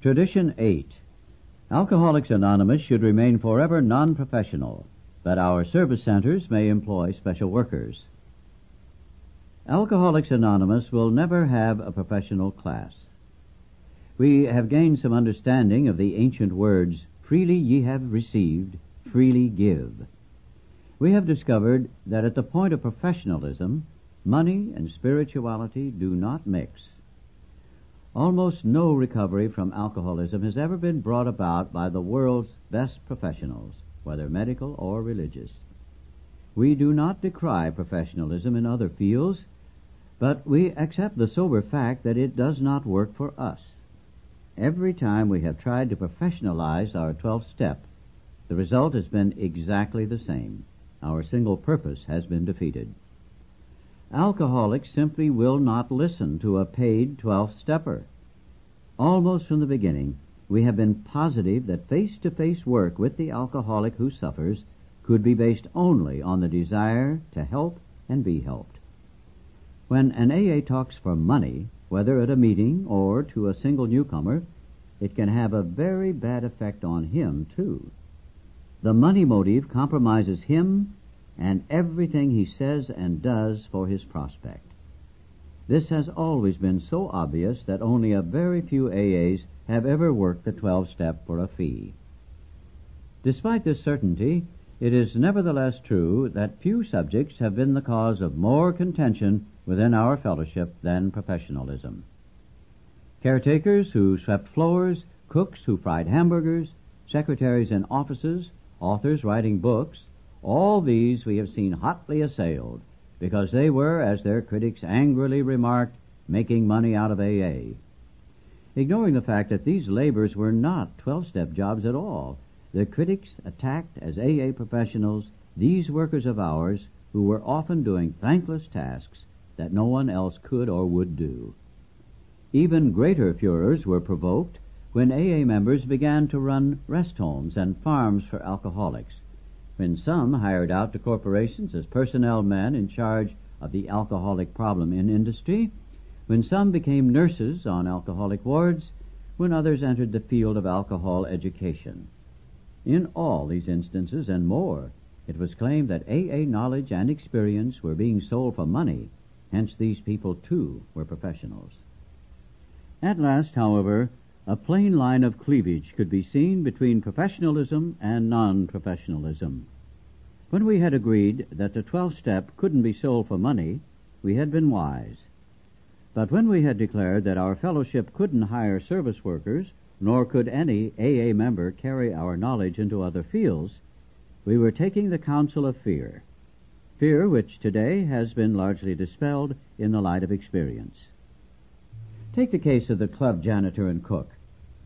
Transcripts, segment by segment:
Tradition 8. Alcoholics Anonymous should remain forever non-professional, but our service centers may employ special workers. Alcoholics Anonymous will never have a professional class. We have gained some understanding of the ancient words, freely ye have received, freely give. We have discovered that at the point of professionalism, money and spirituality do not mix. Almost no recovery from alcoholism has ever been brought about by the world's best professionals, whether medical or religious. We do not decry professionalism in other fields, but we accept the sober fact that it does not work for us. Every time we have tried to professionalize our 12th step, the result has been exactly the same. Our single purpose has been defeated. Alcoholics simply will not listen to a paid 12th stepper. Almost from the beginning, we have been positive that face-to-face work with the alcoholic who suffers could be based only on the desire to help and be helped. When an AA talks for money, whether at a meeting or to a single newcomer, it can have a very bad effect on him, too. The money motive compromises him and everything he says and does for his prospect. This has always been so obvious that only a very few AAs have ever worked the 12-step for a fee. Despite this certainty, it is nevertheless true that few subjects have been the cause of more contention within our fellowship than professionalism. Caretakers who swept floors, cooks who fried hamburgers, secretaries in offices, authors writing books, all these we have seen hotly assailed because they were, as their critics angrily remarked, making money out of AA. Ignoring the fact that these labors were not 12-step jobs at all, the critics attacked as AA professionals these workers of ours who were often doing thankless tasks that no one else could or would do. Even greater furors were provoked when AA members began to run rest homes and farms for alcoholics, when some hired out to corporations as personnel men in charge of the alcoholic problem in industry, when some became nurses on alcoholic wards, when others entered the field of alcohol education. In all these instances and more, it was claimed that AA knowledge and experience were being sold for money, hence these people too were professionals. At last, however, a plain line of cleavage could be seen between professionalism and non-professionalism. When we had agreed that the 12th step couldn't be sold for money, we had been wise. But when we had declared that our fellowship couldn't hire service workers, nor could any AA member carry our knowledge into other fields, we were taking the counsel of fear which today has been largely dispelled in the light of experience. Take the case of the club janitor and cook.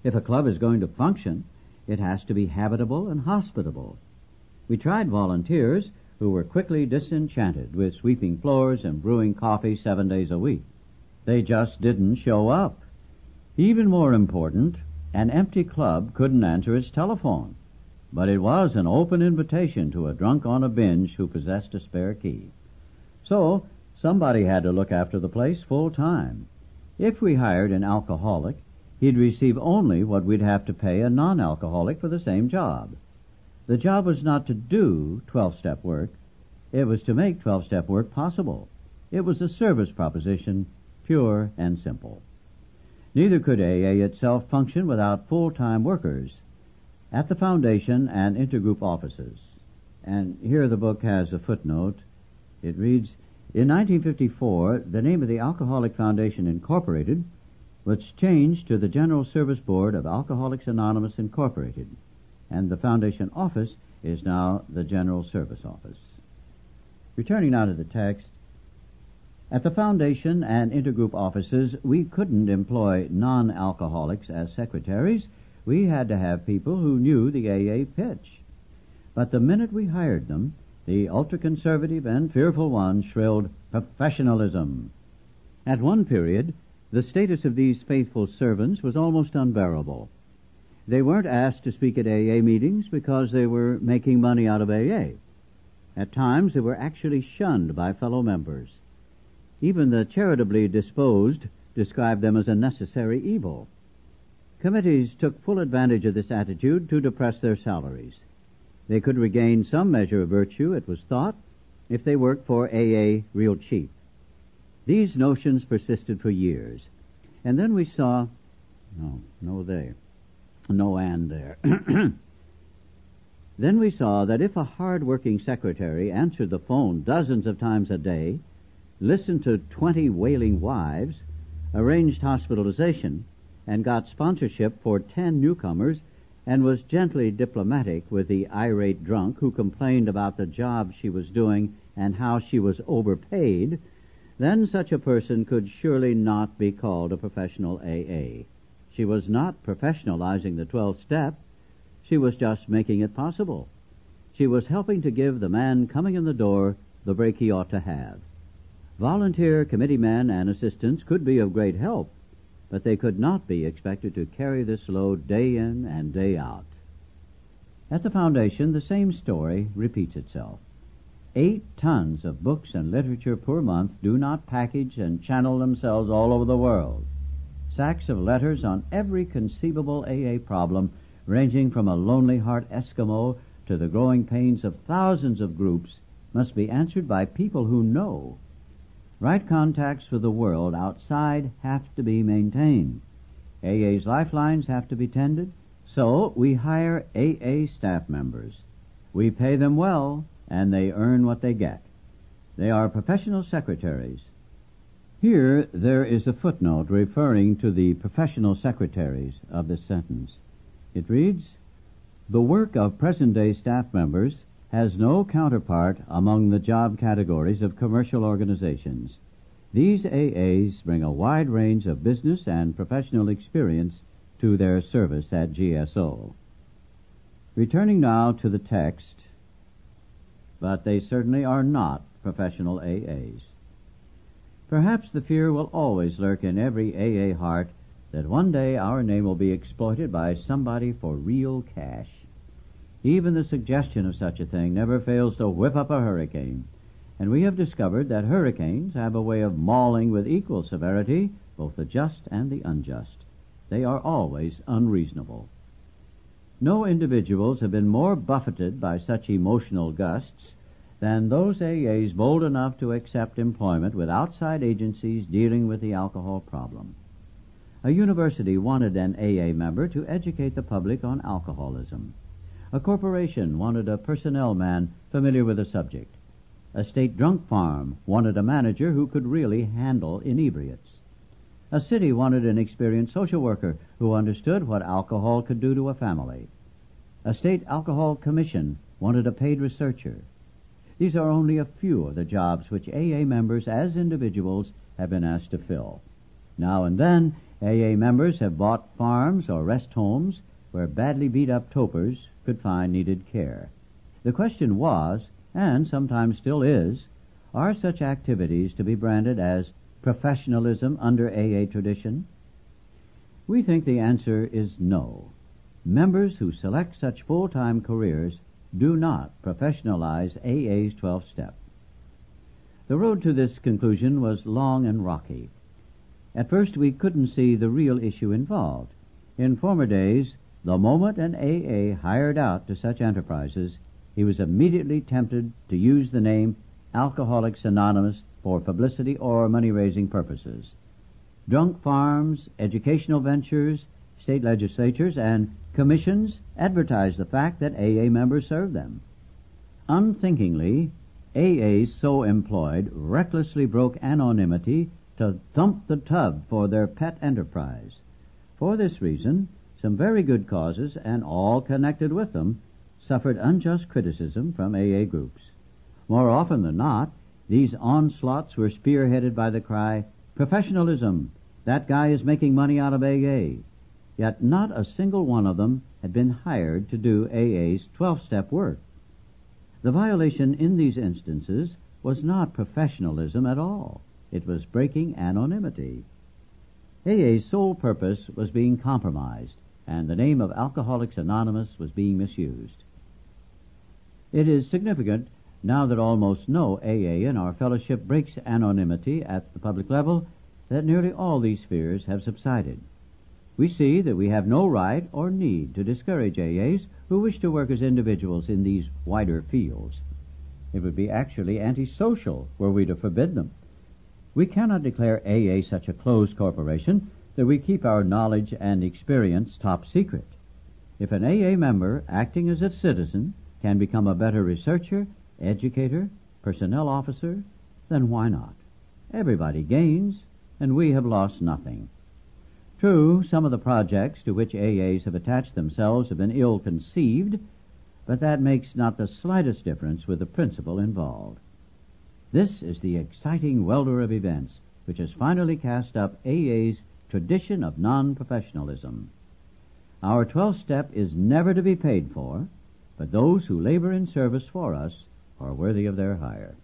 If a club is going to function, it has to be habitable and hospitable. We tried volunteers who were quickly disenchanted with sweeping floors and brewing coffee 7 days a week. They just didn't show up. Even more important, an empty club couldn't answer its telephone, but it was an open invitation to a drunk on a binge who possessed a spare key. So somebody had to look after the place full time. If we hired an alcoholic, he'd receive only what we'd have to pay a non-alcoholic for the same job. The job was not to do 12-step work. It was to make 12-step work possible. It was a service proposition, pure and simple. Neither could AA itself function without full-time workers at the foundation and intergroup offices. And here the book has a footnote. It reads, in 1954, the name of the Alcoholic Foundation Incorporated was changed to the General Service Board of Alcoholics Anonymous Incorporated, and the foundation office is now the General Service Office. Returning now to the text, at the foundation and intergroup offices, we couldn't employ non-alcoholics as secretaries. We had to have people who knew the AA pitch. But the minute we hired them, the ultra-conservative and fearful ones shrilled, "Professionalism!" At one period, the status of these faithful servants was almost unbearable. They weren't asked to speak at AA meetings because they were making money out of AA. At times, they were actually shunned by fellow members. Even the charitably disposed described them as a necessary evil. Committees took full advantage of this attitude to depress their salaries. They could regain some measure of virtue, it was thought, if they worked for AA real cheap. These notions persisted for years. And then we saw... No and there. Then we saw that if a hard-working secretary answered the phone dozens of times a day, listened to 20 wailing wives, arranged hospitalization, and got sponsorship for 10 newcomers, and was gently diplomatic with the irate drunk who complained about the job she was doing and how she was overpaid, then such a person could surely not be called a professional AA. She was not professionalizing the 12th step. She was just making it possible. She was helping to give the man coming in the door the break he ought to have. Volunteer committeemen and assistants could be of great help, but they could not be expected to carry this load day in and day out. At the foundation, the same story repeats itself. 8 tons of books and literature per month do not package and channel themselves all over the world. Sacks of letters on every conceivable AA problem, ranging from a lonely heart Eskimo to the growing pains of thousands of groups, must be answered by people who know. Right contacts with the world outside have to be maintained. AA's lifelines have to be tended, so we hire AA staff members. We pay them well, and they earn what they get. They are professional secretaries. Here there is a footnote referring to the professional secretaries of this sentence. It reads, "The work of present-day staff members has no counterpart among the job categories of commercial organizations. These AAs bring a wide range of business and professional experience to their service at GSO." Returning now to the text, but they certainly are not professional AAs. Perhaps the fear will always lurk in every AA heart that one day our name will be exploited by somebody for real cash. Even the suggestion of such a thing never fails to whip up a hurricane, and we have discovered that hurricanes have a way of mauling with equal severity both the just and the unjust. They are always unreasonable. No individuals have been more buffeted by such emotional gusts than those AAs bold enough to accept employment with outside agencies dealing with the alcohol problem. A university wanted an AA member to educate the public on alcoholism. A corporation wanted a personnel man familiar with the subject. A state drunk farm wanted a manager who could really handle inebriates. A city wanted an experienced social worker who understood what alcohol could do to a family. A state alcohol commission wanted a paid researcher. These are only a few of the jobs which AA members as individuals have been asked to fill. Now and then, AA members have bought farms or rest homes where badly beat-up topers could find needed care. The question was, and sometimes still is, are such activities to be branded as professionalism under AA tradition? We think the answer is no. Members who select such full-time careers do not professionalize AA's 12th step. The road to this conclusion was long and rocky. At first we couldn't see the real issue involved. In former days, the moment an AA hired out to such enterprises, he was immediately tempted to use the name Alcoholics Anonymous for publicity or money-raising purposes. Drunk farms, educational ventures, state legislatures, and commissions advertised the fact that AA members served them. Unthinkingly, AAs so employed recklessly broke anonymity to thump the tub for their pet enterprise. For this reason, some very good causes, and all connected with them, suffered unjust criticism from AA groups. More often than not, these onslaughts were spearheaded by the cry, "Professionalism! That guy is making money out of AA." Yet not a single one of them had been hired to do AA's 12-step work. The violation in these instances was not professionalism at all. It was breaking anonymity. AA's sole purpose was being compromised, and the name of Alcoholics Anonymous was being misused. It is significant, now that almost no AA in our fellowship breaks anonymity at the public level, that nearly all these fears have subsided. we see that we have no right or need to discourage AAs who wish to work as individuals in these wider fields. It would be actually antisocial were we to forbid them. We cannot declare AA such a closed corporation that we keep our knowledge and experience top secret. If an AA member, acting as a citizen, can become a better researcher, educator, personnel officer, then why not? Everybody gains, and we have lost nothing. True, some of the projects to which AAs have attached themselves have been ill-conceived, but that makes not the slightest difference with the principle involved. This is the exciting welter of events which has finally cast up AA's tradition of non-professionalism. Our 12th step is never to be paid for, but those who labor in service for us are worthy of their hire.